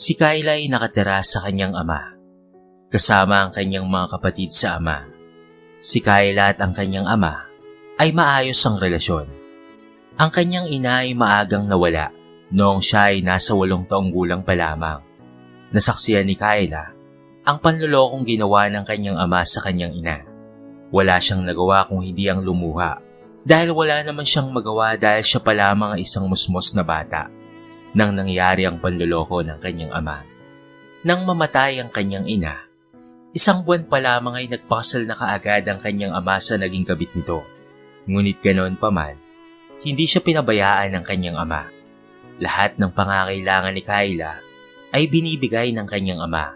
Si Kyla ay nakatira sa kanyang ama, kasama ang kanyang mga kapatid sa ama. Si Kyla at ang kanyang ama ay maayos ang relasyon. Ang kanyang ina ay maagang nawala noong siya ay nasa 8 taong gulang pa lamang. Nasaksihan ni Kyla ang panlolokong ginawa ng kanyang ama sa kanyang ina. Wala siyang nagawa kung hindi ang lumuha dahil wala naman siyang magawa dahil siya pa lamang ay isang musmos na bata nang nangyari ang panloloko ng kanyang ama. Nang mamatay ang kanyang ina, 1 buwan pa lamang ay nagpakasal na kaagad ang kanyang ama sa naging kabit nito. Ngunit ganoon pa man, hindi siya pinabayaan ng kanyang ama. Lahat ng pangangailangan ni Kyla ay binibigay ng kanyang ama.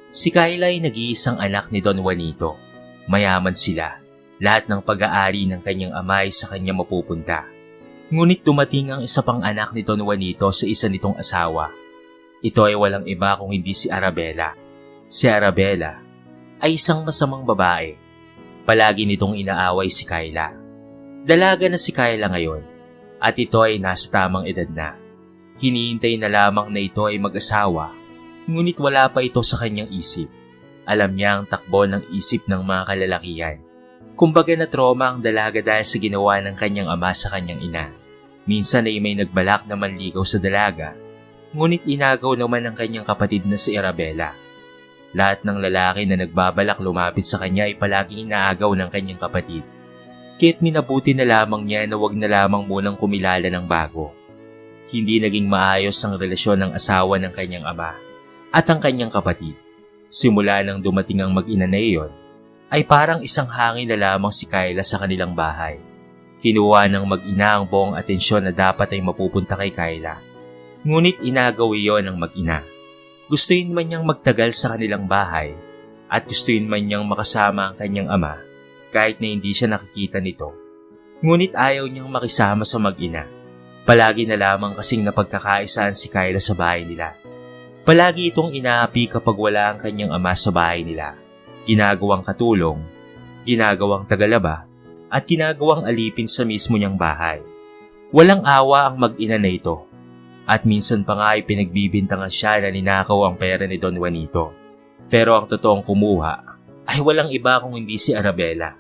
Si Kyla ay nag-iisang anak ni Don Juanito. Mayaman sila. Lahat ng pag-aari ng kanyang ama ay sa kanya mapupunta. Ngunit dumating ang isa pang anak ni Don Juanito sa isa nitong asawa. Ito ay walang iba kung hindi si Arabella. Si Arabella ay isang masamang babae. Palagi nitong inaaway si Kyla. Dalaga na si Kyla ngayon at ito ay nasa tamang edad na. Hinihintay na lamang na ito ay mag-asawa, ngunit wala pa ito sa kanyang isip. Alam niya ang takbo ng isip ng mga kalalakihan. Kumbaga na trauma ang dalaga dahil sa ginawa ng kanyang ama sa kanyang ina. Minsan ay may nagbalak na manligaw sa dalaga, ngunit inagaw naman ng kanyang kapatid na si Arabella. Lahat ng lalaki na nagbabalak lumapit sa kanya ay palaging inaagaw ng kanyang kapatid. Kaya't minabuti na lamang niya na wag na lamang munang kumilala ng bago. Hindi naging maayos ang relasyon ng asawa ng kanyang ama at ang kanyang kapatid. Simula nang dumating ang mag-ina na iyon, ay parang isang hangin na lamang si Kyla sa kanilang bahay. Kinuha ng mag-ina ang buong atensyon na dapat ay mapupunta kay Kyla. Ngunit inagaw iyon ng mag-ina. Gustuin man niyang magtagal sa kanilang bahay at gustuin man niyang makasama ang kanyang ama kahit na hindi siya nakikita nito. Ngunit ayaw niyang makisama sa mag-ina. Palagi na lamang kasing napagkakaisaan si Kyla sa bahay nila. Palagi itong inaapi kapag wala ang kanyang ama sa bahay nila. Ginagawang katulong, ginagawang tagalaba, at ginagawang alipin sa mismo niyang bahay. Walang awa ang mag-ina na ito. At minsan pa nga ay pinagbibintangan siya na ninakaw ang pera ni Don Juanito. Pero ang totoong kumuha ay walang iba kung hindi si Arabella.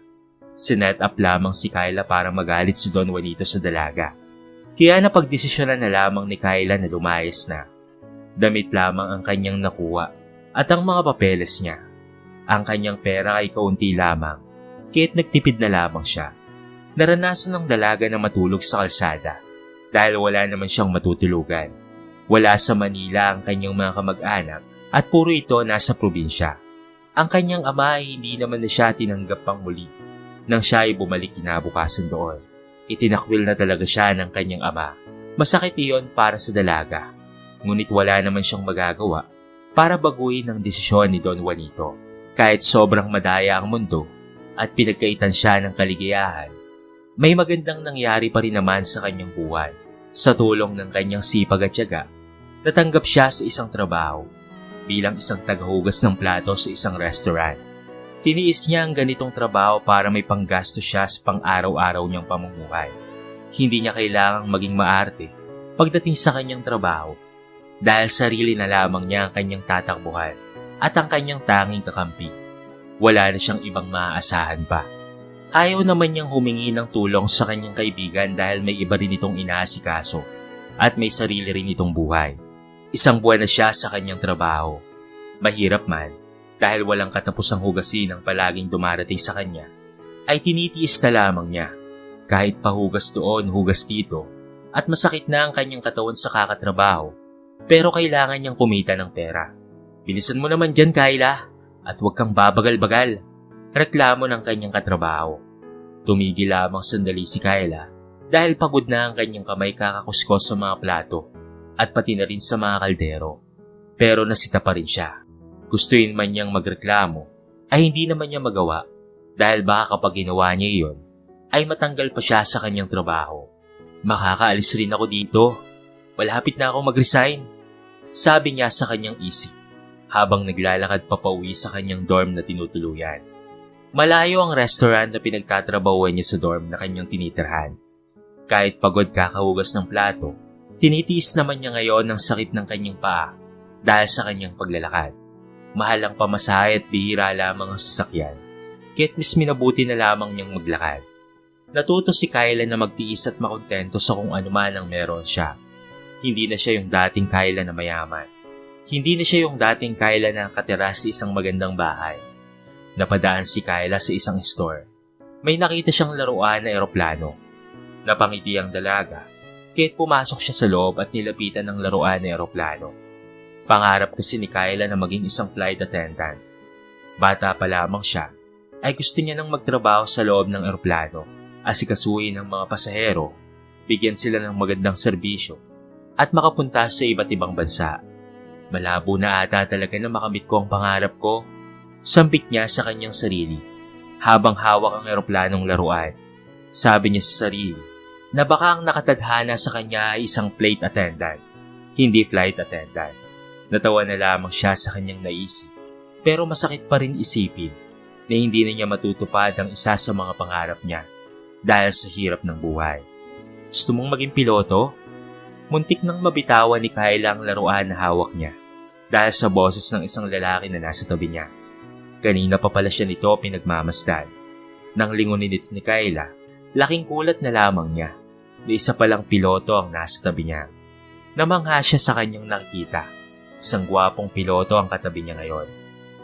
Sinet up lamang si Kyla para magalit si Don Juanito sa dalaga. Kaya napagdesisyonan na lamang ni Kyla na lumayas na. Damit lamang ang kanyang nakuha at ang mga papeles niya. Ang kanyang pera ay kaunti lamang, kaya't nagtipid na lamang siya. Naranasan ng dalaga na matulog sa kalsada dahil wala naman siyang matutulugan. Wala sa Manila ang kanyang mga kamag-anak at puro ito nasa probinsya. Ang kanyang ama ay hindi naman na siya tinanggap pang muli. Nang siya ay bumalik kinabukasan doon, itinakwil na talaga siya ng kanyang ama. Masakit iyon para sa dalaga, ngunit wala naman siyang magagawa para baguhin ang desisyon ni Don Juanito. Kahit sobrang madaya ang mundo at pinagkaitan siya ng kaligayahan, may magandang nangyari pa rin naman sa kanyang buhay. Sa tulong ng kanyang sipag at tiyaga, natanggap siya sa isang trabaho bilang isang tagahugas ng plato sa isang restaurant. Tiniis niya ang ganitong trabaho para may panggasto siya sa pang-araw-araw niyang pamumuhay. Hindi niya kailangang maging maarte pagdating sa kanyang trabaho dahil sarili na lamang niya ang kanyang tatakbuhan at ang kanyang tanging kakampi. Wala na siyang ibang maaasahan pa. Ayaw naman niyang humingi ng tulong sa kanyang kaibigan dahil may iba rin itong inaasikaso at may sarili rin itong buhay. 1 buwan na siya sa kanyang trabaho. Mahirap man dahil walang katapusang hugasin ang palaging dumarating sa kanya, ay tinitiis na lamang niya. Kahit pahugas doon, hugas dito, at masakit na ang kanyang katawan sa kakatrabaho, pero kailangan niyang kumita ng pera. Bilisan mo naman dyan, Kyla, at huwag kang babagal-bagal. Reklamo ng kanyang katrabaho. Tumigil lamang sandali si Kyla dahil pagod na ang kanyang kamay kakakuskos sa mga plato at pati na rin sa mga kaldero. Pero nasita pa rin siya. Gustuin man niyang magreklamo ay hindi naman niya magawa dahil baka kapag ginawa niya iyon ay matanggal pa siya sa kanyang trabaho. Makakaalis rin ako dito. Malapit na ako mag-resign, sabi niya sa kanyang isip habang naglalakad papauwi sa kanyang dorm na tinutuluyan. Malayo ang restaurant na pinagtatrabahuan niya sa dorm na kanyang tinitirhan. Kahit pagod kakahugas ng plato, tinitiis naman niya ngayon ang sakit ng kanyang paa dahil sa kanyang paglalakad. Mahal ang pamasahe at bihira lamang ang sasakyan, kaya't mas minabuti na lamang niyang maglakad. Natuto si Kyla na magtiis at makontento sa kung ano man ang meron siya. Hindi na siya yung dating Kyla na mayaman. Hindi na siya yung dating Kyla na nakatira sa isang magandang bahay. Napadaan si Kyla sa isang store. May nakita siyang laruan na eroplano. Napangiti ang dalaga, kaya't pumasok siya sa loob at nilapitan ng laruan na eroplano. Pangarap kasi ni Kyla na maging isang flight attendant. Bata pa lamang siya, ay gusto niya nang magtrabaho sa loob ng eroplano, asikasuhin ng mga pasahero, bigyan sila ng magandang serbisyo, at makapunta sa iba't ibang bansa. Malabo na ata talaga na makamit ko ang pangarap ko. Sambit niya sa kanyang sarili, habang hawak ang eroplanong laruan. Sabi niya sa sarili, na baka ang nakatadhana sa kanya ay isang flight attendant, hindi flight attendant. Natawa na lamang siya sa kanyang naisip, pero masakit pa rin isipin na hindi na niya matutupad ang isa sa mga pangarap niya dahil sa hirap ng buhay. Gusto mong maging piloto? Muntik nang mabitawan ni Kyla ang laruan na hawak niya dahil sa boses ng isang lalaki na nasa tabi niya. Kanina pa pala siya nito pinagmamasdan. Nang lingunin ito ni Kyla, laking kulat na lamang niya na isa palang piloto ang nasa tabi niya. Namangha siya sa kanyang nakikita. Isang gwapong piloto ang katabi niya ngayon.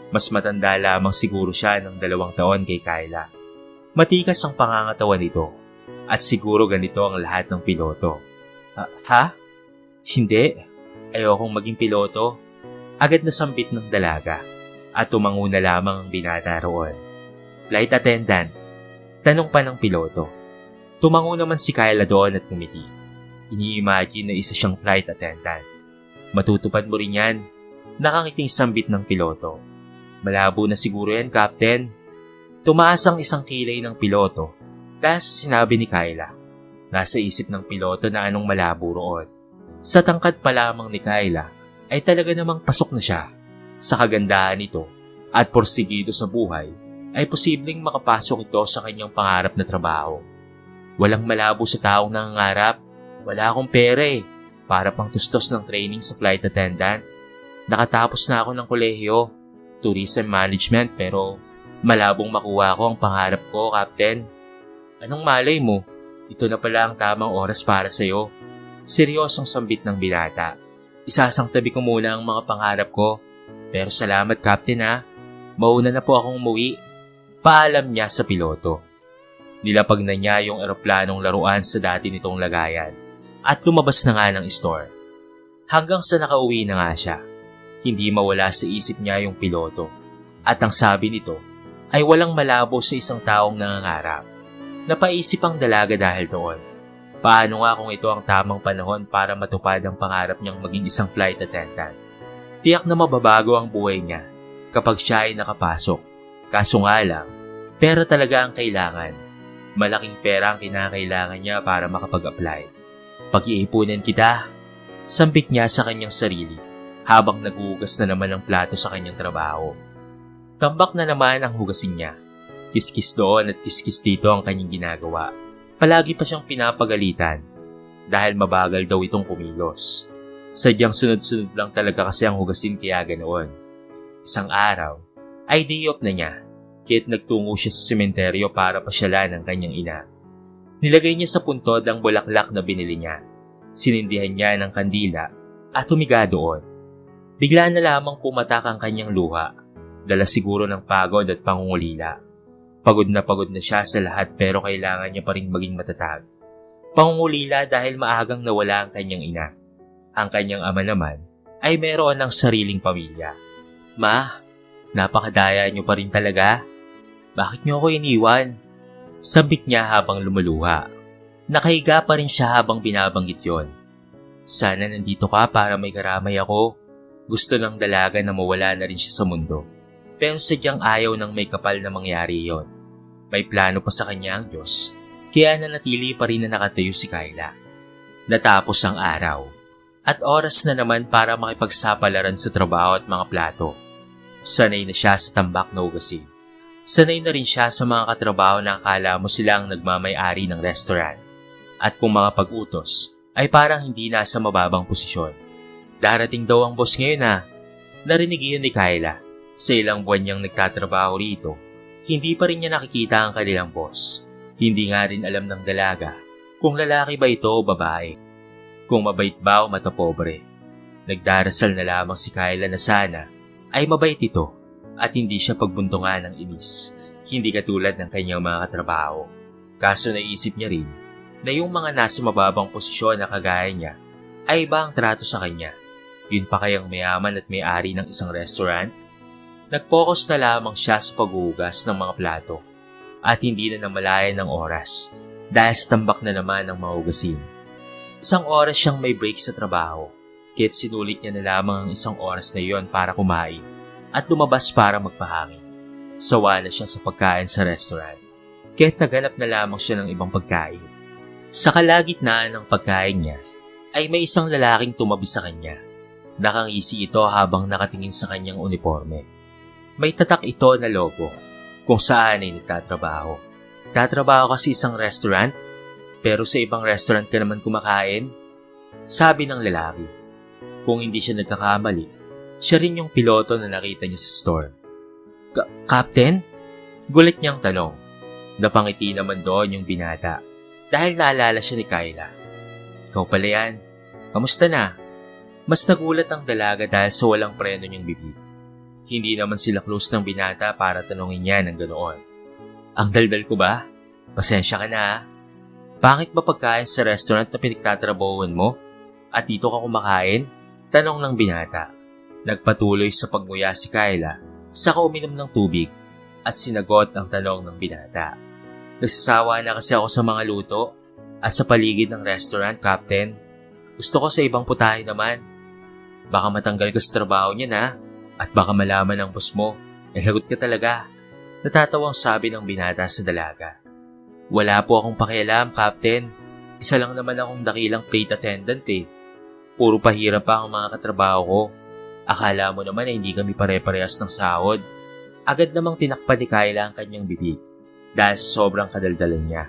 Mas matanda lamang siguro siya ng 2 taon kay Kyla. Matikas ang pangangatawan nito at siguro ganito ang lahat ng piloto. Ha? Hindi. Ayokong maging piloto. Agad na sambit ng dalaga at tumango na lamang ang binata roon. Flight attendant. Tanong pa ng piloto. Tumango naman si Kyla doon at ngumiti. Ini-imagine na isa siyang flight attendant. Matutupad mo rin yan. Nakangiting sambit ng piloto. Malabo na siguro yan, Captain. Tumaas ang isang kilay ng piloto dahil sa sinabi ni Kyla. Nasa isip ng piloto na anong malabo roon. Sa tangkad pa lamang ni Kyla ay talaga namang pasok na siya. Sa kagandahan nito at porsigido sa buhay ay posibleng makapasok ito sa kanyang pangarap na trabaho. Walang malabo sa taong nangangarap. Wala akong pera para pang tustos ng training sa flight attendant. Nakatapos na ako ng kolehiyo, tourism management, pero malabong makuha ko ang pangarap ko, Captain. Anong malay mo? Ito na pala ang tamang oras para sa'yo. Seryosong sambit ng binata. Isasang tabi ko muna ang mga pangarap ko. Pero salamat, Captain ha. Mauna na po akong umuwi. Paalam niya sa piloto. Nilapag na niya yung eroplanong laruan sa dati nitong lagayan at lumabas na nga ng store. Hanggang sa nakauwi na nga siya, hindi mawala sa isip niya yung piloto. At ang sabi nito ay walang malabo sa isang taong nangangarap. Napaisip ang dalaga dahil doon. Paano nga kung ito ang tamang panahon para matupad ang pangarap niyang maging isang flight attendant? Tiyak na mababago ang buhay niya kapag siya ay nakapasok. Kaso nga lang, pera talaga ang kailangan. Malaking pera ang kinakailangan niya para makapag-apply. Pag-iipunan kita, sambit niya sa kanyang sarili habang naghuhugas na naman ng plato sa kanyang trabaho. Tambak na naman ang hugasin niya. Kiskis doon at kiskis dito ang kanyang ginagawa. Palagi pa siyang pinapagalitan dahil mabagal daw itong kumilos. Sadyang sunod-sunod lang talaga kasi ang hugasin kaya ganoon. Isang araw ay day off na niya, kaya't nagtungo siya sa sementeryo para pasyalan ang kanyang ina. Nilagay niya sa puntod ang bulaklak na binili niya. Sinindihan niya ng kandila at humiga doon. Bigla na lamang pumatak ang kanyang luha, dala siguro ng pagod at pangungulila. Pagod na siya sa lahat pero kailangan niya pa rin maging matatag. Pangungulila dahil maagang nawala ang kanyang ina. Ang kanyang ama naman ay meron ng sariling pamilya. Ma, napakadaya niyo pa rin talaga. Bakit niyo ako iniwan? Sabik niya habang lumuluha. Nakahiga pa rin siya habang binabanggit yon. Sana nandito ka para may karamay ako. Gusto ng dalaga na mawala na rin siya sa mundo. Pero sadyang ayaw ng may kapal na mangyari yon. May plano pa sa kanya ang Diyos, kaya nanatili pa rin na nakatayo si Kyla. Natapos ang araw, at oras na naman para makipagsapalaran sa trabaho at mga plato. Sanay na siya sa tambak na hugasin. Sanay na rin siya sa mga katrabaho na akala mo silang nagmamay-ari ng restaurant. At kung mga pag-utos, ay parang hindi nasa mababang posisyon. Darating daw ang boss ngayon ha. Narinig iyon ni Kyla. Sa ilang buwan niyang nagtatrabaho rito, hindi pa rin niya nakikita ang kanilang boss. Hindi nga rin alam ng dalaga kung lalaki ba ito o babae. Kung mabait ba o matapobre. Nagdarasal na lamang si Kyla na sana ay mabait ito at hindi siya pagbuntungan ng inis. Hindi katulad ng kanyang mga katrabaho. Kaso naisip niya rin na yung mga nasa mababang posisyon na kagaya niya ay iba ang trato sa kanya. Yun pa kayang mayaman at may-ari ng isang restaurant? Nag-focus na lamang siya sa paghuhugas ng mga plato at hindi na namalayan ng oras dahil sa tambak na naman ng mga hugasin. Isang oras siyang may break sa trabaho, kaya't sinulit niya na lamang ang isang oras na iyon para kumain at lumabas para magpahangin. Sawa na siya sa pagkain sa restaurant, kaya't naghanap na lamang siya ng ibang pagkain. Sa kalagitnaan ng pagkain niya, ay may isang lalaking tumabi sa kanya. Nakangisi ito habang nakatingin sa kanyang uniforme. May tatak ito na logo kung saan ay nagtatrabaho. Tatrabaho kasi isang restaurant, pero sa ibang restaurant ka naman kumakain? Sabi ng lalaki. Kung hindi siya nagkakamali, siya rin yung piloto na nakita niya sa store. Captain? Gulat niyang tanong. Napangiti naman doon yung binata dahil naalala siya ni Kyla. Ikaw pala yan. Kamusta na? Mas nagulat ang dalaga dahil sa walang preno niyang bibig. Hindi naman sila close ng binata para tanungin niya ng ganoon. Ang daldal ko ba? Pasensya ka na ha. Bakit ba pagkain sa restaurant na pinagtatrabahuan mo? At dito ka kumakain? Tanong ng binata. Nagpatuloy sa pagnguya si Kyla sa uminom ng tubig at sinagot ang tanong ng binata. Nagsasawa na kasi ako sa mga luto at sa paligid ng restaurant, Captain. Gusto ko sa ibang putahe naman. Baka matanggal ka sa trabaho niya na. At baka malaman ng boss mo, lagot ka talaga. Natatawang sabi ng binata sa dalaga. Wala po akong pakialam, Captain. Isa lang naman akong dakilang plate attendant eh. Puro pahirap pa ang mga katrabaho ko. Akala mo naman na hindi kami pare-parehas ng sahod. Agad namang tinakpan ni Kyla ang kanyang bibig dahil sa sobrang kadaldalan niya.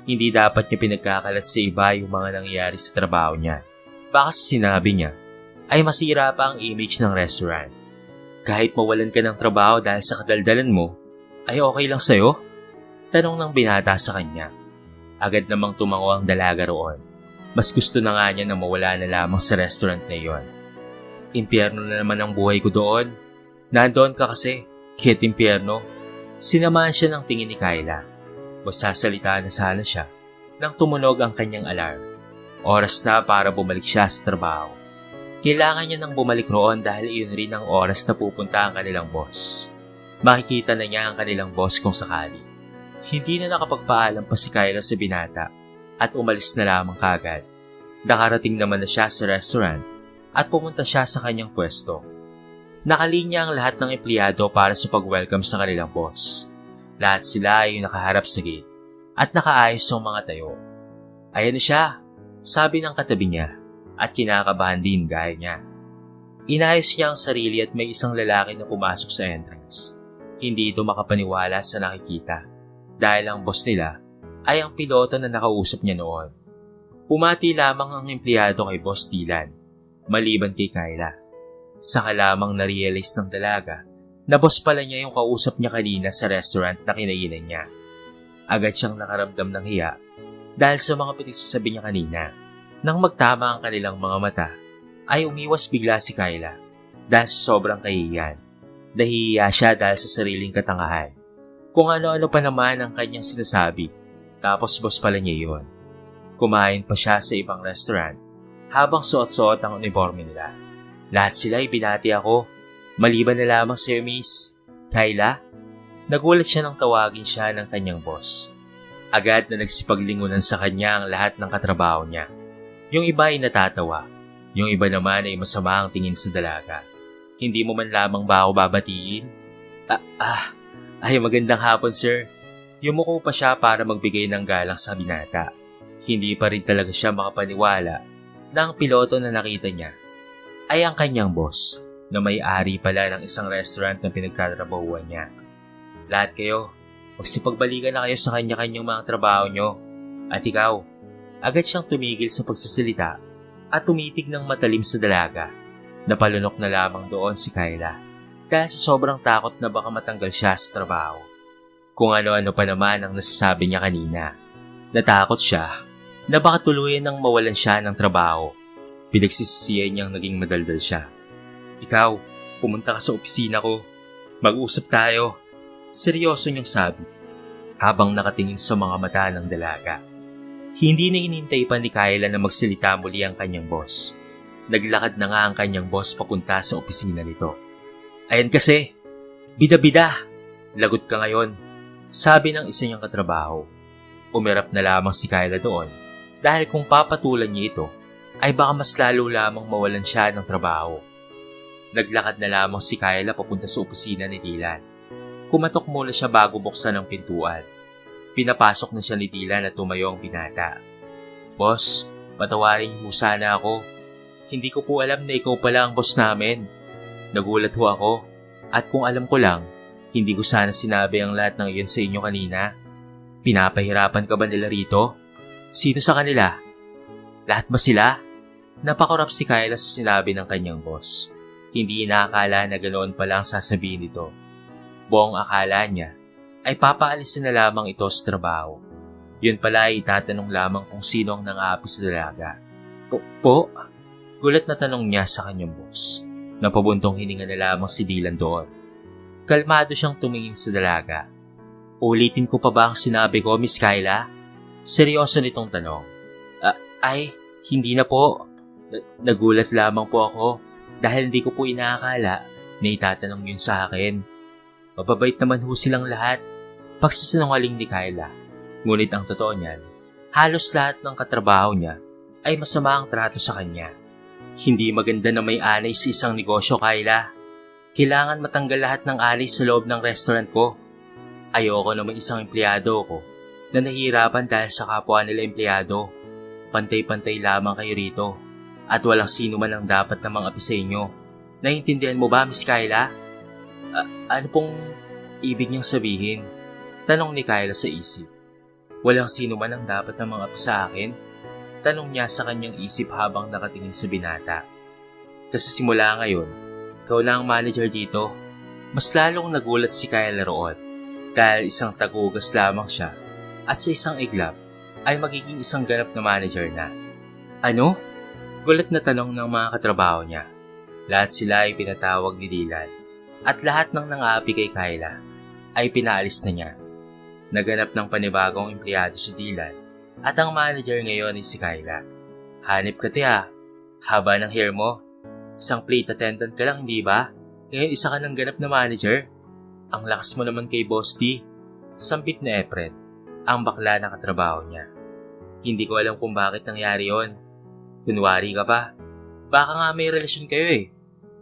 Hindi dapat niya pinagkakalat sa iba yung mga nangyayari sa trabaho niya. Baka sa sinabi niya, ay masira pa ang image ng restaurant. Kahit mawalan ka ng trabaho dahil sa kadaldalan mo, ay okay lang sa'yo? Tanong ng binata sa kanya. Agad namang tumango ang dalaga roon. Mas gusto na nga niya na mawala na lamang sa restaurant na iyon. Impyerno na naman ang buhay ko doon. Nandoon ka kasi, kahit impyerno. Sinamahan siya ng tingin ni Kyla. Magsasalita na sana siya nang tumunog ang kanyang alarm. Oras na para bumalik siya sa trabaho. Kailangan niya nang bumalik roon dahil iyon rin ang oras na pupunta ang kanilang boss. Makikita na niya ang kanilang boss kung sakali. Hindi na nakapagpaalam pa si Kyla sa binata at umalis na lamang kagad. Nakarating naman na siya sa restaurant at pumunta siya sa kanyang pwesto. Nakalinya ang lahat ng empleyado para sa pag-welcome sa kanilang boss. Lahat sila ay nakaharap sa gate at nakaayos ang mga tayo. Ayan na siya, sabi ng katabi niya. At kinakabahan din gaya niya. Inayos niya ang sarili at may isang lalaki na pumasok sa entrance. Hindi ito makapaniwala sa nakikita dahil ang boss nila ay ang piloto na nakausap niya noon. Pumati lamang ang empleyado kay Boss Dylan, maliban kay Kyla. Saka lamang na-realize ng dalaga na boss pala niya yung kausap niya kanina sa restaurant na kinainan niya. Agad siyang nakaramdam ng hiya dahil sa mga pinagsasabi niya kanina. Nang magtama ang kanilang mga mata, ay umiwas bigla si Kyla dahil sa sobrang kahihiyan. Nahihiya siya dahil sa sariling katangahan. Kung ano-ano pa naman ang kanyang sinasabi, tapos boss pala niya yun. Kumain pa siya sa ibang restaurant habang suot-suot ang uniforme nila. Lahat sila ay binati ako, maliban na lamang sa iyo, Miss Kyla. Nagulat siya nang tawagin siya ng kanyang boss. Agad na nagsipaglingunan sa kanya ang lahat ng katrabaho niya. Yung iba ay natatawa, yung iba naman ay masama ang tingin sa dalaga. Hindi mo man lamang ba ako babatiin? Ay magandang hapon sir. Yumuko pa siya para magbigay ng galang sa binata. Hindi pa rin talaga siya makapaniwala na ang piloto na nakita niya ay ang kanyang boss na may-ari pala ng isang restaurant na pinagtatrabahuan niya. Lahat kayo, magsipagbalikan na kayo sa kanya-kanyang mga trabaho nyo. At ikaw, agad siyang tumigil sa pagsasalita at tumitig ng matalim sa dalaga Napalunok na lamang doon si Kyla dahil sa sobrang takot na baka matanggal siya sa trabaho. Kung ano-ano pa naman ang nasasabi niya kanina. Natakot siya na baka tuluyan nang mawalan siya ng trabaho. Pinagsisisihan niyang naging madaldal siya. Ikaw, pumunta ka sa opisina ko. Mag-usap tayo. Seryoso niyang sabi habang nakatingin sa mga mata ng dalaga. Hindi na hinintay pa ni Kyla na magsalita muli ang kanyang boss. Naglakad na nga ang kanyang boss papunta sa opisina nito. Ayan kasi, bida-bida, lagot ka ngayon, sabi ng isa niyang katrabaho. Umirap na lamang si Kyla doon dahil kung papatulan niya ito, ay baka mas lalo lamang mawalan siya ng trabaho. Naglakad na lamang si Kyla papunta sa opisina ni Dylan. Kumatok muna siya bago buksan ang pintuan. Pinapasok na siya ni Dylan at tumayo ang binata. Boss, patawarin niyo sana ako. Hindi ko po alam na ikaw pala ang boss namin. Nagulat ho ako. At kung alam ko lang, hindi ko sana sinabi ang lahat ng iyon sa inyo kanina. Pinapahirapan ka ba nila rito? Sino sa kanila? Lahat ba sila? Napakurap si Kyla sa sinabi ng kanyang boss. Hindi inaakala na ganoon pala ang sasabihin nito. Buong akala niya ay papaalisin na lamang ito sa trabaho. Yun pala ay itatanong lamang kung sino ang nang-aapi sa dalaga. Po? Gulat na tanong niya sa kanyang boss. Napabuntong hininga na lamang si Dylan doon. Kalmado siyang tumingin sa dalaga. Ulitin ko pa ba ang sinabi ko, Miss Kyla? Seryoso nitong tanong. Ay, hindi na po. Nagulat lamang po ako dahil hindi ko po inaakala na itatanong yun sa akin. Mababait naman ho silang lahat. Pagsasinungaling ni Kyla. Ngunit ang totoo niyan, halos lahat ng katrabaho niya ay masama ang trato sa kanya. Hindi maganda na may anay sa isang negosyo, Kyla. Kailangan matanggal lahat ng anay sa loob ng restaurant ko. Ayoko na may isang empleyado ko na nahihirapan dahil sa kapwa nila empleyado. Pantay-pantay lamang kayo rito at walang sino man ang dapat na mga api sa inyo. Naiintindihan mo ba, Miss Kyla? Ano pong ibig niyang sabihin? Tanong ni Kyla sa isip. Walang sino man ang dapat na mga api sa akin? Tanong niya sa kanyang isip habang nakatingin sa binata. Kasi simula ngayon, ikaw lang ang manager dito. Mas lalong nagulat si Kyla roon dahil isang tagugas lamang siya at sa isang iglap ay magiging isang ganap na manager na. Ano? Gulat na tanong ng mga katrabaho niya. Lahat sila ay pinatawag ni Dylan at lahat ng nang-aapi kay Kyla ay pinaalis na niya. Naganap ng panibagong empleyado si Dylan at ang manager ngayon ay si Kyla. Hanip ka tiya, haba ng hair mo. Isang plate attendant ka lang, hindi ba? Ngayon isa ka ng ganap na manager. Ang lakas mo naman kay Boss T. Sambit na Efren, ang bakla na katrabaho niya. Hindi ko alam kung bakit nangyari yon. Kunwari ka pa. Baka nga may relasyon kayo eh.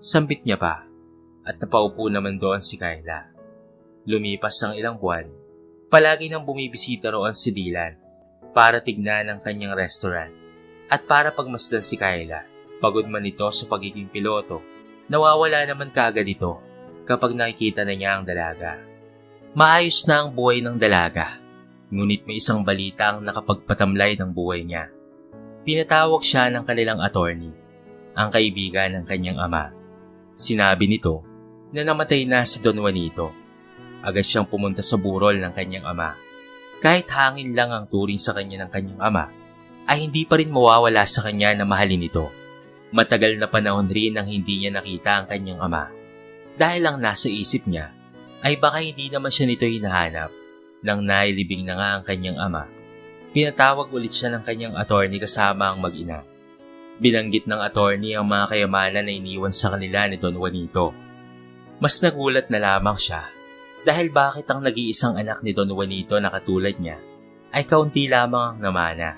Sambit niya pa. At napaupo naman doon si Kyla. Lumipas ang ilang buwan. Palagi nang bumibisita roon si Dylan para tignan ang kanyang restaurant. At para pagmasdan si Kyla, pagod man ito sa pagiging piloto, nawawala naman kaagad ito kapag nakikita na niya ang dalaga. Maayos na ang buhay ng dalaga, ngunit may isang balita ang nakapagpatamlay ng buhay niya. Pinatawag siya ng kanilang attorney, ang kaibigan ng kanyang ama. Sinabi nito na namatay na si Don Juanito. Agad siyang pumunta sa burol ng kanyang ama. Kahit hangin lang ang turing sa kanya ng kanyang ama, ay hindi pa rin mawawala sa kanya na mahalin ito. Matagal na panahon rin nang hindi niya nakita ang kanyang ama. Dahil ang nasa isip niya ay baka hindi naman siya nito hinahanap. Nang nailibing na nga ang kanyang ama, pinatawag ulit siya ng kanyang attorney kasama ang mag-ina. Binanggit ng attorney ang mga kayamanan na iniwan sa kanila ni Don Juanito. Mas nagulat na lamang siya dahil bakit ang nag-iisang anak ni Don Juanito na katulad niya ay kaunti lamang ang namana.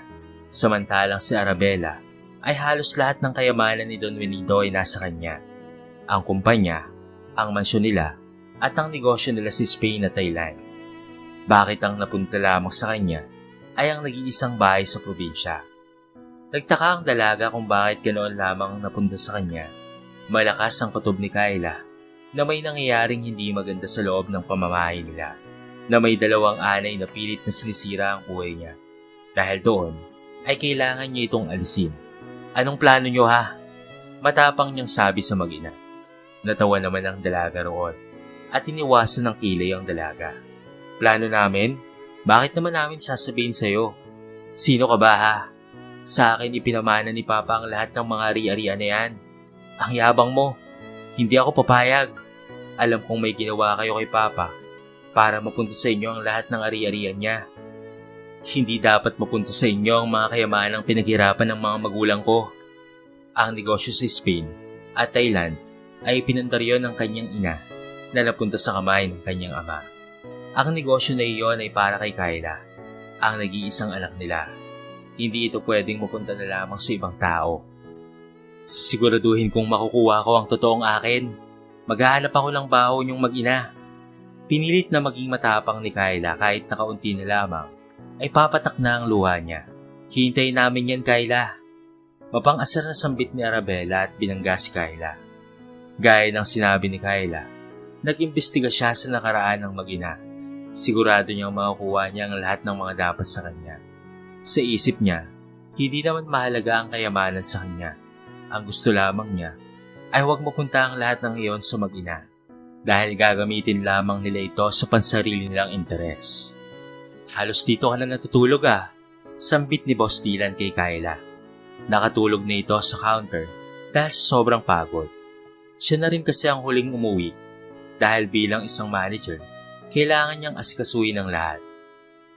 Samantalang si Arabella ay halos lahat ng kayamanan ni Don Juanito ay nasa kanya. Ang kumpanya, ang mansyon nila, at ang negosyo nila sa Spain at Thailand. Bakit ang napunta lamang sa kanya ay ang nag-iisang bahay sa probinsya? Nagtaka ang dalaga kung bakit ganoon lamang ang napunta sa kanya. Malakas ang kutob ni Kyla na may nangyayaring hindi maganda sa loob ng pamamahay nila, na may dalawang anay na pilit na sinisira ang buhay niya. Dahil doon, ay kailangan niya itong alisin. Anong plano niyo ha? Matapang niyang sabi sa mag-ina. Natawa naman ang dalaga roon at iniwasan ng kilay ang dalaga. Plano namin? Bakit naman namin sasabihin sa'yo? Sino ka ba ha? Sa akin ipinamana ni Papa ang lahat ng mga ari-arian na yan. Ang yabang mo. Hindi ako papayag. Alam kong may ginawa kayo kay Papa para mapunta sa inyo ang lahat ng ari-arian niya. Hindi dapat mapunta sa inyo ang mga kayamanang pinaghirapan ng mga magulang ko. Ang negosyo sa Spain at Thailand ay pinandaryo ng kanyang ina na napunta sa kamay ng kanyang ama. Ang negosyo na iyon ay para kay Kyla, ang nag-iisang anak nila. Hindi ito pwedeng mapunta na lamang sa ibang tao. Sisiguraduhin kong makukuha ko ang totoong akin. Maghahanap ako ng baho niyong mag-ina. Pinilit na maging matapang ni Kyla kahit nakaunti na lamang ay papatak na ang luha niya. Hintayin namin yan, Kyla. Mapang-asar na sambit ni Arabella at binangga si Kyla. Gaya ng sinabi ni Kyla, nag-imbestiga siya sa nakaraan ng mag-ina. Sigurado niyang makukuha niya ang lahat ng mga dapat sa kanya. Sa isip niya, hindi naman mahalaga ang kayamanan sa kanya. Ang gusto lamang niya ay huwag mapunta ang lahat ng iyon sa mag-ina dahil gagamitin lamang nila ito sa pansarili nilang interes. Halos dito ka na natutulog sambit ni Boss Dylan kay Kyla. Nakatulog na ito sa counter dahil sa sobrang pagod. Siya na rin kasi ang huling umuwi dahil bilang isang manager, kailangan niyang asikasuhin ang lahat.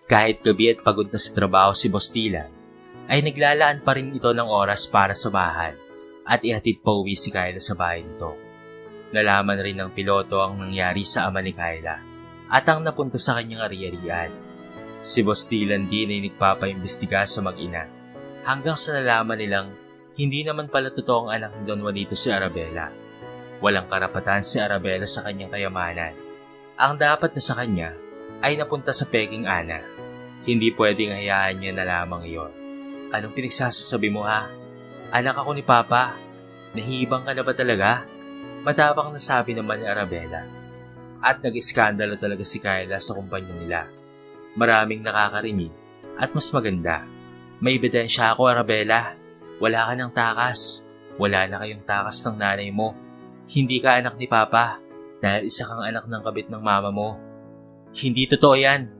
Kahit gabi at pagod na sa trabaho si Boss Dylan, ay naglalaan pa rin ito ng oras para samahan at ihatid pa uwi si Kyla sa bahay nito. Nalaman rin ng piloto ang nangyari sa ama ni Kyla at ang napunta sa kanyang ari-arian. Si Boss Dylan din ay nagpapaimbestiga sa mag-ina hanggang sa nalaman nilang hindi naman pala totoong anak ni Don Juanito si Arabella. Walang karapatan si Arabella sa kanyang kayamanan. Ang dapat na sa kanya ay napunta sa peking ana. Hindi pwedeng hayaan niya na lamang iyon. Anong pinagsasasabi mo Anak ako ni Papa. Nahihibang ka na ba talaga? Matapang na sabi naman ni Arabella. At nag-iskandalo talaga si Kyla sa kumpanya nila. Maraming nakakarinig at mas maganda. May ebidensya ako, Arabella. Wala ka ng takas. Wala na kayong takas ng nanay mo. Hindi ka anak ni Papa dahil isa kang anak ng kabit ng mama mo. Hindi totoo yan.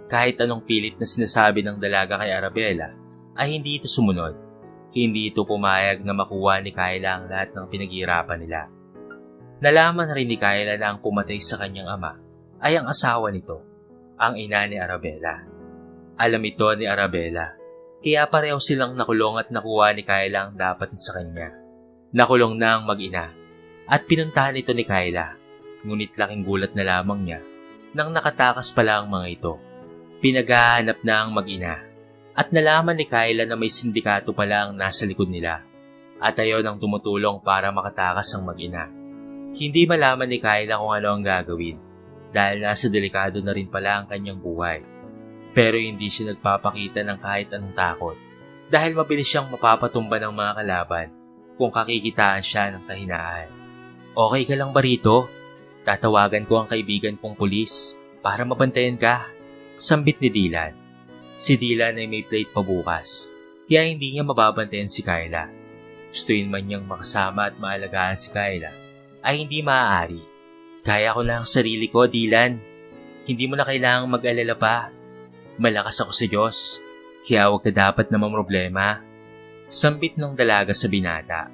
Kahit anong pilit na sinasabi ng dalaga kay Arabella, ay hindi ito sumunod. Hindi ito pumayag na makuha ni Kyla ang lahat ng pinaghirapan nila. Nalaman rin ni Kyla na ang pumatay sa kanyang ama ay ang asawa nito, ang ina ni Arabella. Alam ito ni Arabella, kaya pareho silang nakulong at nakuha ni Kyla ang dapat sa kanya. Nakulong na ang mag-ina at pinuntahan ito ni Kyla, ngunit laking gulat na lamang niya nang nakatakas pala ang mga ito. Pinaghahanap na ang mag-ina at nalaman ni Kyla na may sindikato pala ang nasa likod nila at ayaw nang tumutulong para makatakas ang mag-ina. Hindi malaman ni Kyla kung ano ang gagawin dahil nasa delikado na rin pala ang kanyang buhay. Pero hindi siya nagpapakita ng kahit anong takot dahil mabilis siyang mapapatumba ng mga kalaban kung kakikitaan siya ng kahinaan. Okay ka lang ba rito? Tatawagan ko ang kaibigan kong pulis para mabantayan ka, sambit ni Dylan. Si Dylan ay may plate pa bukas, kaya hindi niya mababantayan si Kyla. Gustuin man niyang makasama at maalagaan si Kyla, ay hindi maaari. Kaya ko lang ang sarili ko, Dylan. Hindi mo na kailangang mag-alala pa. Malakas ako sa Diyos, kaya huwag ka dapat na mamroblema. Sambit ng dalaga sa binata.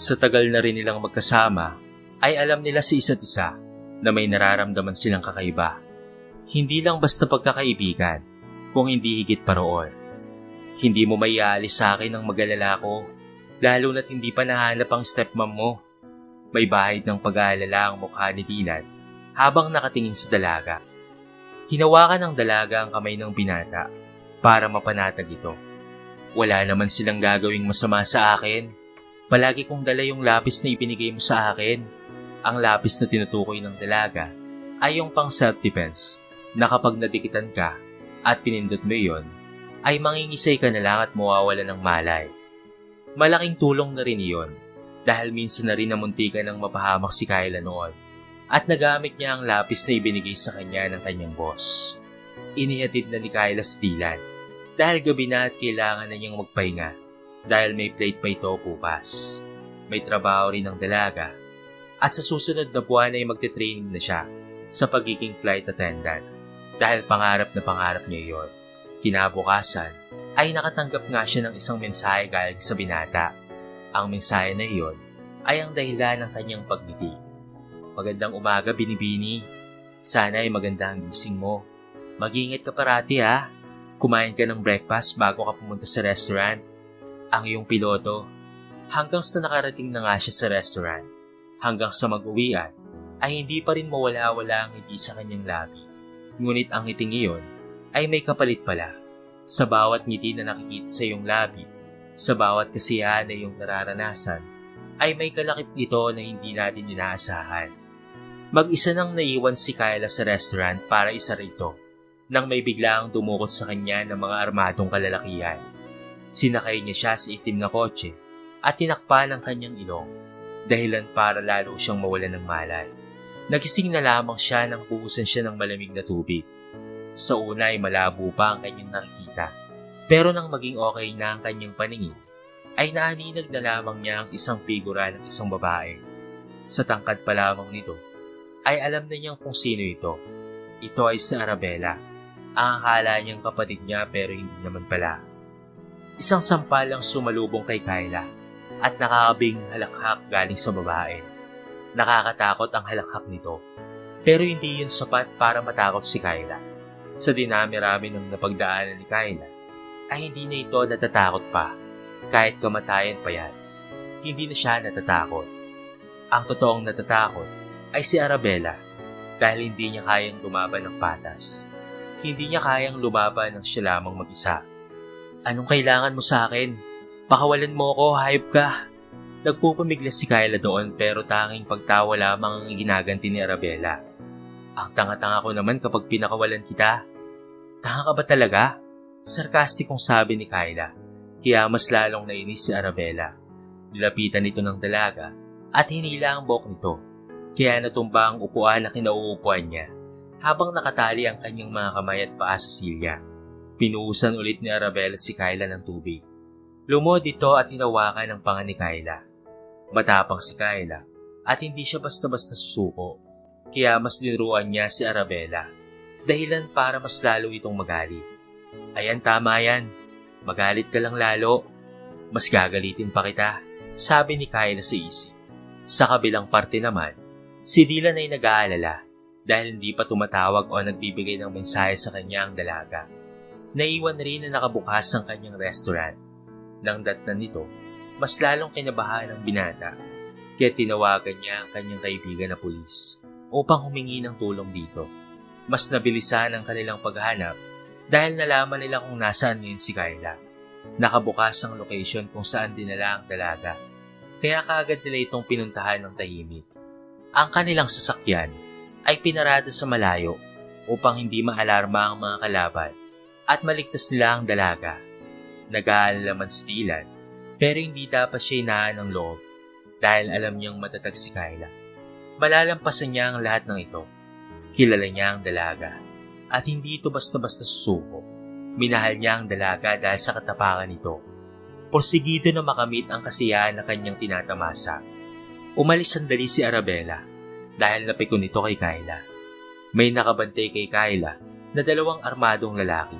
Sa tagal na rin nilang magkasama, ay alam nila sa isa't isa na may nararamdaman silang kakaiba. Hindi lang basta pagkakaibigan, kung hindi higit pa roon. Hindi mo maiaalis sa akin ang mag-alala ko, lalo na't hindi pa nahanap ang stepmom mo. May bahid ng pag-aalala ang mukha ni Dylan habang nakatingin sa dalaga. Hinawakan ng dalaga ang kamay ng binata para mapanatag ito. Wala naman silang gagawing masama sa akin. Palagi kong dala yung lapis na ibinigay mo sa akin. Ang lapis na tinutukoy ng dalaga ay yung pang self-defense na kapag nadikitan ka at pinindot mo yon, ay mangingisay ka na lang at mawawala ng malay. Malaking tulong na rin iyon dahil minsan na rin namuntikan ng mapahamak si Kyla noon at nagamit niya ang lapis na ibinigay sa kanya ng kanyang boss. Inihatid na ni Kyla si Dylan dahil gabi na at kailangan na niyang magpahinga dahil may plate pa ito bukas. may trabaho rin ng dalaga, at sa susunod na buwan ay magte-training na siya sa pagiging flight attendant dahil pangarap na pangarap niya yon. Kinabukasan ay nakatanggap nga siya ng isang mensahe galing sa binata. Ang mensahe na iyon ay ang dahilan ng kanyang pagngiti. Magandang umaga, Binibini. Sana ay maganda ang gising mo. Mag-iingat ka parati ha. Kumain ka ng breakfast bago ka pumunta sa restaurant. Ang iyong piloto. Hanggang sa nakarating na nga siya sa restaurant, hanggang sa mag-uwian, ay hindi pa rin mawala-wala ang ngiti sa kanyang labi. Ngunit ang ngiting iyon ay may kapalit pala. Sa bawat ngiti na nakikita sa iyong labi, sa bawat kasiyahan na iyong nararanasan, ay may kalakip nito na hindi natin inaasahan. Mag-isa nang naiwan si Kyla sa restaurant para isa rito, nang may biglaang dumukot sa kanya ng mga armadong kalalakihan. Sinakay niya siya sa itim na kotse at tinakpan ang kanyang ilong, dahilan para lalo siyang mawalan ng malay. Nagising na lamang siya nang buhusan siya ng malamig na tubig. Sa una ay malabo pa ang kanyang nakikita, pero nang maging okay na ang kanyang paningin, ay naaninag na lamang niya ang isang figura ng isang babae. Sa tangkad pa lamang nito, ay alam na niyang kung sino ito. Ito ay si Arabella, ang akala niyang kapatid niya pero hindi naman pala. Isang sampal ang sumalubong kay Kyla at nakakabing halakhak galing sa babae. Nakakatakot ang halakhak nito, pero hindi yun sapat para matakot si Kyla. Sa dinami-rami ng napagdaanan ni Kyla, ay hindi na ito natatakot pa. Kahit kamatayan pa yan, hindi na siya natatakot. Ang totoong natatakot ay si Arabella dahil hindi niya kayang lumaban ng patas. Hindi niya kayang lumaban ng siya lamang mag-isa. Anong kailangan mo sa akin? Pakawalan mo ako, hayop ka. Nagpupumiglas si Kyla doon pero tanging pagtawa lamang ang ginaganti ni Arabella. Ang tanga-tanga ko naman kapag pinakawalan kita. Tanga ka ba talaga? Sarkastikong sabi ni Kyla. Kaya mas lalong nainis si Arabella. Nilapitan ito ng dalaga at hinila ang buhok nito. Kaya natumba ang upuan na kinauupuan niya habang nakatali ang kanyang mga kamay at paa sa silya. Pinuusan ulit ni Arabella si Kyla ng tubig. Lumod ito at hinawakan ang panga ni Kyla. Matapang si Kyla at hindi siya basta-basta susuko. Kaya mas niruan niya si Arabella. Dahilan para mas lalo itong magalit. Ayan, tama yan. Magalit ka lang lalo. Mas gagalitin pa kita, sabi ni Kyla sa isip. Sa kabilang parte naman, si Dylan ay nag-aalala dahil hindi pa tumatawag o nagbibigay ng mensahe sa kanya ang dalaga. Naiwan rin na nakabukas ang kanyang restaurant. Nang datnan nito, mas lalong kinabahan ang binata, kaya tinawagan niya ang kanyang kaibigan na pulis upang humingi ng tulong dito. Mas nabilisan ang kanilang paghahanap dahil nalaman nila kung nasaan ngayon si Kyla. Nakabukas ang location kung saan dinala ang dalaga, kaya kaagad nila itong pinuntahan ng tahimik. Ang kanilang sasakyan ay pinarada sa malayo upang hindi maalarma ang mga kalaban at maligtas nila ang dalaga. Nag-aalala man si Dylan, pero hindi dapat siya inaan ng loob dahil alam niyang matatag si Kyla. Malalampasan niya ang lahat ng ito. Kilala niya ang dalaga at hindi ito basta-basta susuko. Minahal niya ang dalaga dahil sa katapangan nito. Porsigido na makamit ang kasiyahan na kanyang tinatamasa. Umalis sandali si Arabella dahil napikon ito kay Kyla. May nakabantay kay Kyla na 2 armadong lalaki.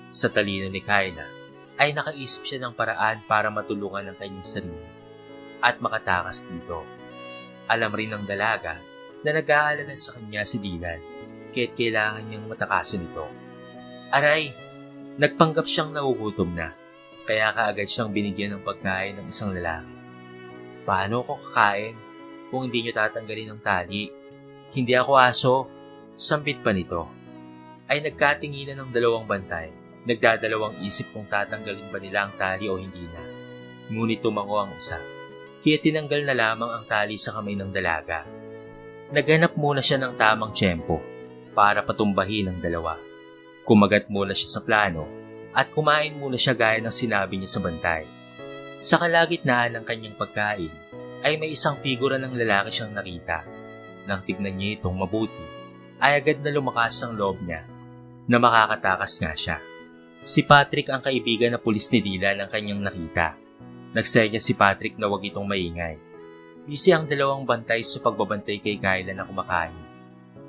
Sa talino ni Kyla, ay nakaisip siya ng paraan para matulungan ang kanyang sarili at makatakas dito. Alam rin ng dalaga na nag-aalala sa kanya si Dylan, kaya't kailangan niyang matakasin ito. Aray! Nagpanggap siyang nagugutom na, kaya kaagad siyang binigyan ng pagkain ng isang lalaki. Paano ko kakain kung hindi niyo tatanggalin ang tali? Hindi ako aso, sambit pa nito. Ay nagkatinginan ng 2 bantay. Nagdadalawang isip kung tatanggalin ba nila ang tali o hindi na. Ngunit tumango ang isa, kaya tinanggal na lamang ang tali sa kamay ng dalaga. Naghanap muna siya ng tamang tiyempo para patumbahin ang dalawa. Kumagat muna siya sa plano at kumain muna siya gaya ng sinabi niya sa bantay. Sa kalagitnaan ng kanyang pagkain ay may isang figura ng lalaki siyang nakita. Nang tignan niya itong mabuti, ay agad na lumakas ang loob niya na makakatakas nga siya. Si Patrick ang kaibigan na pulis ni Dylan ang kanyang nakita. Nagsaya si Patrick na wag itong maingay Busy ang dalawang bantay sa pagbabantay kay Kyla na kumakain.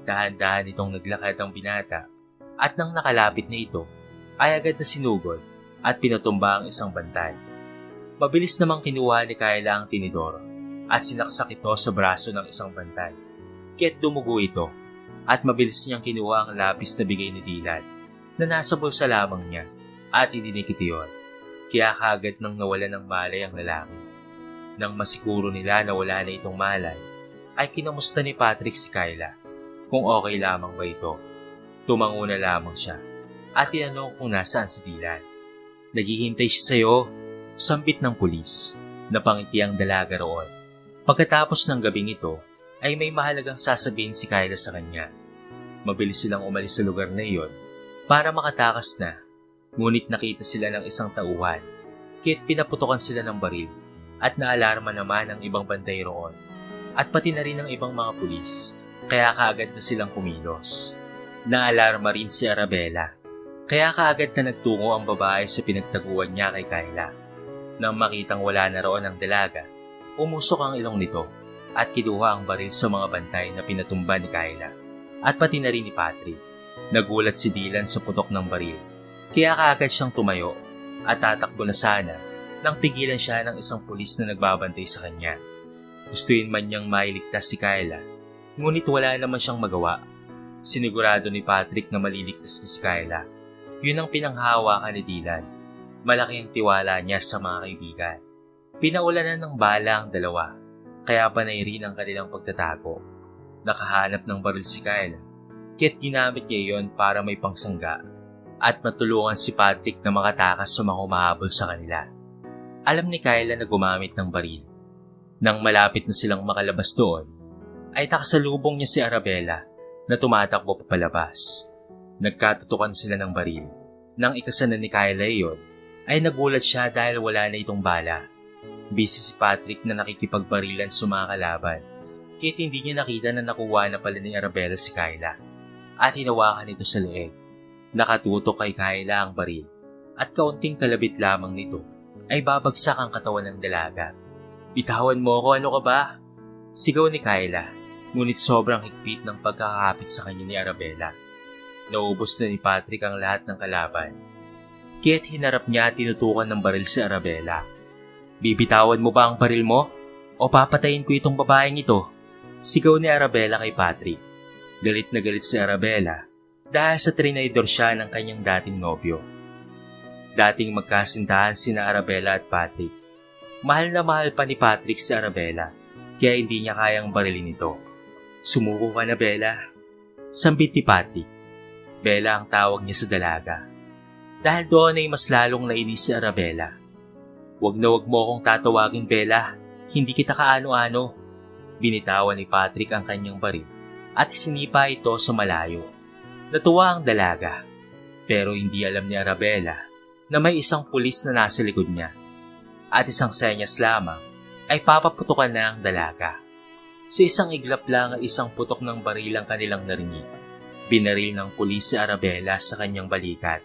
Dahan-dahan itong naglakad ang binata at nang nakalapit na ito, ay agad na sinugod at pinatumba ang isang bantay. Mabilis namang kinuha ni Kyla ang tinidor at sinaksak ito sa braso ng isang bantay. Kaya't dumugo ito at mabilis niyang kinuha ang lapis na bigay ni Dylan na nasa bulsa lamang niya at idinikit iyon. Kaya kaagad nang nawala ng malay ang lalaki. Nang masiguro nila na wala na itong malay, ay kinamusta ni Patrick si Kyla kung okay lamang ba ito. Tumango na lamang siya at tinanong kung nasaan si Dylan. Naghihintay siya sa'yo, sambit ng pulis. Napangiti ang dalaga roon. Pagkatapos ng gabing ito, ay may mahalagang sasabihin si Kyla sa kanya. Mabilis silang umalis sa lugar na iyon para makatakas na. Ngunit nakita sila ng isang tauhan. Kaya't pinaputokan sila ng baril at naalarma naman ang ibang bantay roon. At pati na rin ang ibang mga pulis, kaya kaagad na silang kumilos. Naalarma rin si Arabella, kaya kaagad na nagtungo ang babae sa pinagtaguan niya kay Kyla. Nang makitang wala na roon ang dalaga, umusok ang ilong nito at kinuha ang baril sa mga bantay na pinatumba ni Kyla at pati na rin ni Patrick. Nagulat si Dylan sa putok ng baril, kaya kaagad siyang tumayo at tatakbo na sana nang pigilan siya ng isang pulis na nagbabantay sa kanya. Gustuin man niyang mailigtas si Kyla, ngunit wala naman siyang magawa. Sinigurado ni Patrick na maliligtas ni si Kyla. Yun ang pinanghawakan ni Dylan. Malaki ang tiwala niya sa mga kaibigan. Pinaulanan ng bala ang dalawa, kaya panay rin ang kanilang pagtatago. Nakahanap ng baril si Kyla, kaya't ginamit niya yon para may pangsangga at matulungan si Patrick na makatakas sa mga humahabol sa kanila. Alam ni Kyla na gumamit ng baril. Nang malapit na silang makalabas doon, ay nakasalubong niya si Arabella na tumatakbo papalabas. Nagkatutukan sila ng baril. Nang ikasan na ni Kyla iyon, ay nagulat siya dahil wala na itong bala. Busy si Patrick na nakikipagbarilan sa mga kalaban, kaya't hindi niya nakita na nakuha na pala ni Arabella si Kyla at hinawakan ito sa leeg. Nakatutok kay Kyla ang baril at kaunting kalabit lamang nito ay babagsak ang katawan ng dalaga. Bitawan mo ako, ano ka ba? Sigaw ni Kyla, ngunit sobrang higpit ng pagkakapit sa kanya ni Arabella. Naubos na ni Patrick ang lahat ng kalaban. Kaya't hinarap niya at tinutukan ng baril si Arabella. Bibitawan mo ba ang baril mo? O papatayin ko itong babaeng ito? Sigaw ni Arabella kay Patrick. Galit na galit si Arabella dahil sa trinidor siya ng kanyang dating nobyo. Dating magkasintahan sina Arabella at Patrick. Mahal na mahal pa ni Patrick si Arabella, kaya hindi niya kayang barilin ito. Sumuko ka na, Bella. Sambit ni Patrick. Bella ang tawag niya sa dalaga. Dahil doon ay mas lalong nainis si Arabella. Wag na wag mo akong tatawagin, Bella. Hindi kita kaano-ano. Binitawan ni Patrick ang kanyang baril at sinipa ito sa malayo. Natuwa ang dalaga, pero hindi alam ni Arabella na may isang pulis na nasa likod niya. At isang senyas lamang ay papaputukan na ang dalaga. Sa isang iglap lang ay isang putok ng baril ang kanilang narinig. Binaril ng pulis si Arabella sa kanyang balikat.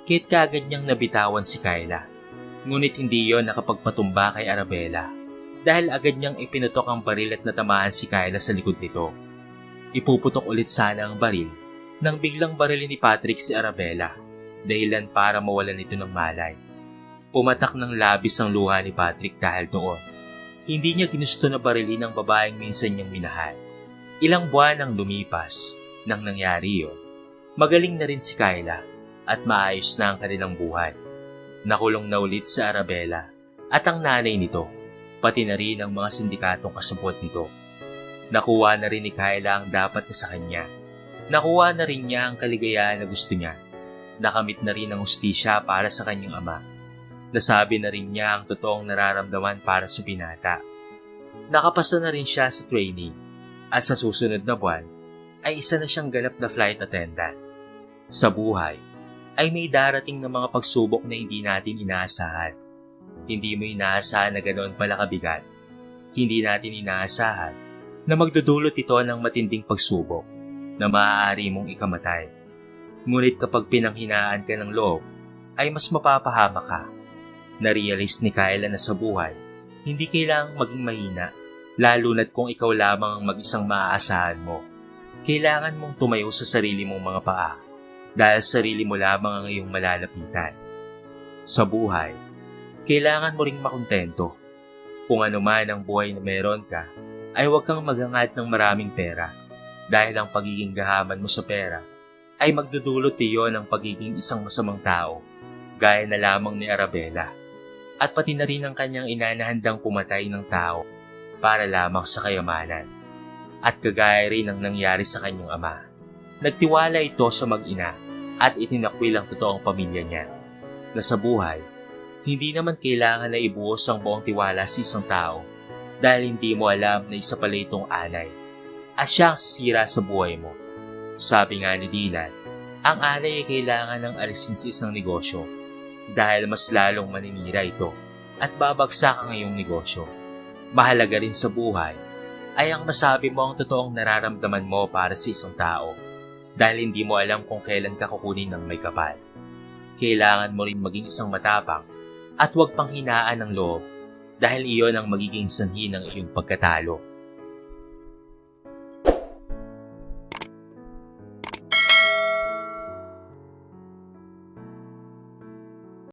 Kaya't kaagad niyang nabitawan si Kyla. Ngunit hindi yon nakapagpatumba kay Arabella dahil agad niyang ipinutok ang baril at natamaan si Kyla sa likod nito. Ipuputok ulit sana ang baril nang biglang barilin ni Patrick si Arabella, dahilan para mawalan ito ng malay. Pumatak ng labis ang luha ni Patrick dahil doon. Hindi niya ginusto na barilin ang babaeng minsan niyang minahal. Ilang buwan ang lumipas nang nangyari yun. Magaling na rin si Kyla at maayos na ang kanilang buhay. Nakulong na ulit si Arabella at ang nanay nito, pati na rin ang mga sindikatong kasabot nito. Nakuha na rin ni Kyla ang dapat na sa kanya. Nakuha na rin niya ang kaligayahan na gusto niya. Nakamit na rin ang hustisya para sa kanyang ama. Nasabi na rin niya ang totoong nararamdaman para sa binata. Nakapasa na rin siya sa training at sa susunod na buwan ay isa na siyang ganap na flight attendant. Sa buhay ay may darating na mga pagsubok na hindi natin inaasahan. Hindi mo inaasahan na ganoon pala kabigat. Hindi natin inaasahan na magdudulot ito ng matinding pagsubok na maaari mong ikamatay. Ngunit kapag pinanghinaan ka ng loob, ay mas mapapahama ka. Na-realize ni Kyla na sa buhay, hindi kailangang maging mahina Lalo na't kung ikaw lamang ang mag-isang maaasahan mo, kailangan mong tumayo sa sarili mong mga paa dahil sarili mo lamang ang iyong malalapitan. Sa buhay, kailangan mo ring makontento. Kung ano man ang buhay na meron ka, ay huwag kang maghangad ng maraming pera dahil ang pagiging gahaman mo sa pera ay magdudulot iyon ng pagiging isang masamang tao, gaya na lamang ni Arabella, at pati na rin ang kanyang ina na handang pumatay ng tao para lamang sa kayamanan. At kagaya rin ang nangyari sa kanyang ama. Nagtiwala ito sa mag-ina at itinakwil ang totoong pamilya niya, na sa buhay, hindi naman kailangan na ibuhos ang buong tiwala sa isang tao dahil hindi mo alam na isa pala itong anay at siya ang sisira sa buhay mo. Sabi nga ni Dylan, ang anay ay kailangan ng alisin sa isang negosyo dahil mas lalong maninira ito at babagsak ang iyong negosyo. Mahalaga rin sa buhay ay ang masabi mo ang totoong nararamdaman mo para sa isang tao dahil hindi mo alam kung kailan ka kukunin ng may kapal. Kailangan mo rin maging isang matapang at huwag panghinaan ng loob dahil iyon ang magiging sanhi ng iyong pagkatalo.